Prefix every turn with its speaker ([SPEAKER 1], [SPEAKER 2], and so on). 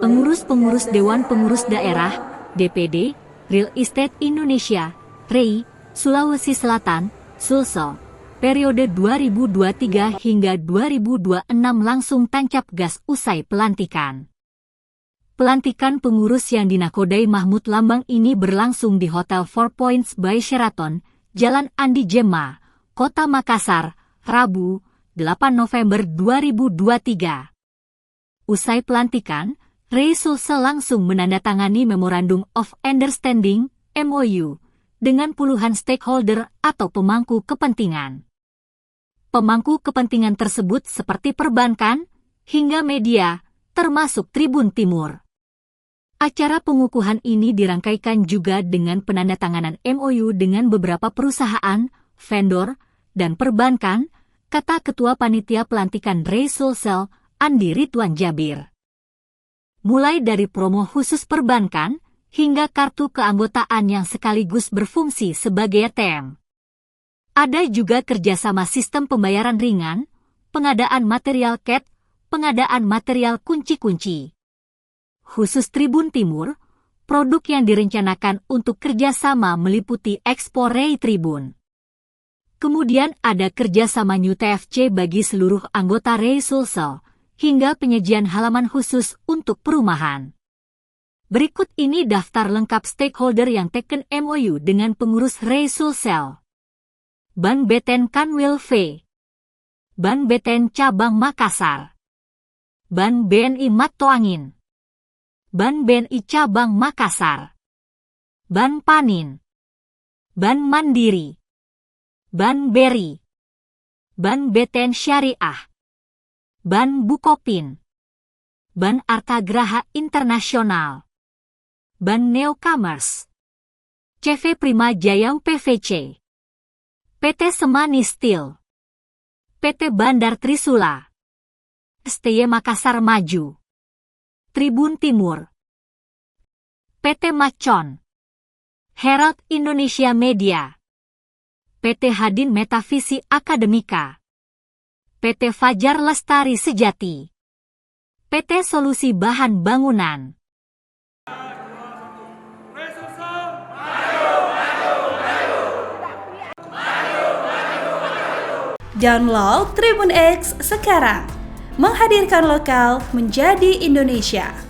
[SPEAKER 1] Pengurus-pengurus Dewan Pengurus Daerah, DPD, Real Estate Indonesia, REI, Sulawesi Selatan, Sulsel, periode 2023 hingga 2026 langsung tancap gas usai pelantikan. Pelantikan pengurus yang dinakodai Mahmud Lambang ini berlangsung di Hotel Four Points by Sheraton, Jalan Andi Jema, Kota Makassar, Rabu, 8 November 2023. Usai pelantikan, REI Sulsel langsung menandatangani Memorandum of Understanding, MOU, dengan puluhan stakeholder atau pemangku kepentingan. Pemangku kepentingan tersebut seperti perbankan, hingga media, termasuk Tribun Timur. Acara pengukuhan ini dirangkaikan juga dengan penandatanganan MOU dengan beberapa perusahaan, vendor, dan perbankan, kata Ketua Panitia Pelantikan REI Sulsel, Andi Ridwan Jabir. Mulai dari promo khusus perbankan, hingga kartu keanggotaan yang sekaligus berfungsi sebagai ATM. Ada juga kerjasama sistem pembayaran ringan, pengadaan material CAT, pengadaan material kunci-kunci. Khusus Tribun Timur, produk yang direncanakan untuk kerjasama meliputi ekspor REI Tribun. Kemudian ada kerjasama New TFC bagi seluruh anggota REI Sulsel, hingga penyajian halaman khusus untuk perumahan. Berikut ini daftar lengkap stakeholder yang teken MOU dengan pengurus REI Sulsel. Ban Beten Kanwil V, Ban Beten Cabang Makassar, Ban BNI Matoangin, Ban BNI Cabang Makassar, Ban Panin, Ban Mandiri, Ban Beri, Ban Beten Syariah, Ban Bukopin, Ban Artagraha Internasional, Ban Neocommerce, CV Prima Jaya PVC, PT Semani Steel, PT Bandar Trisula, STY Makassar Maju, Tribun Timur, PT Macon, Herald Indonesia Media, PT Hadin Metavisi Akademika, PT Fajar Lestari Sejati, PT Solusi Bahan Bangunan.
[SPEAKER 2] Download Tribun X sekarang, menghadirkan lokal menjadi Indonesia.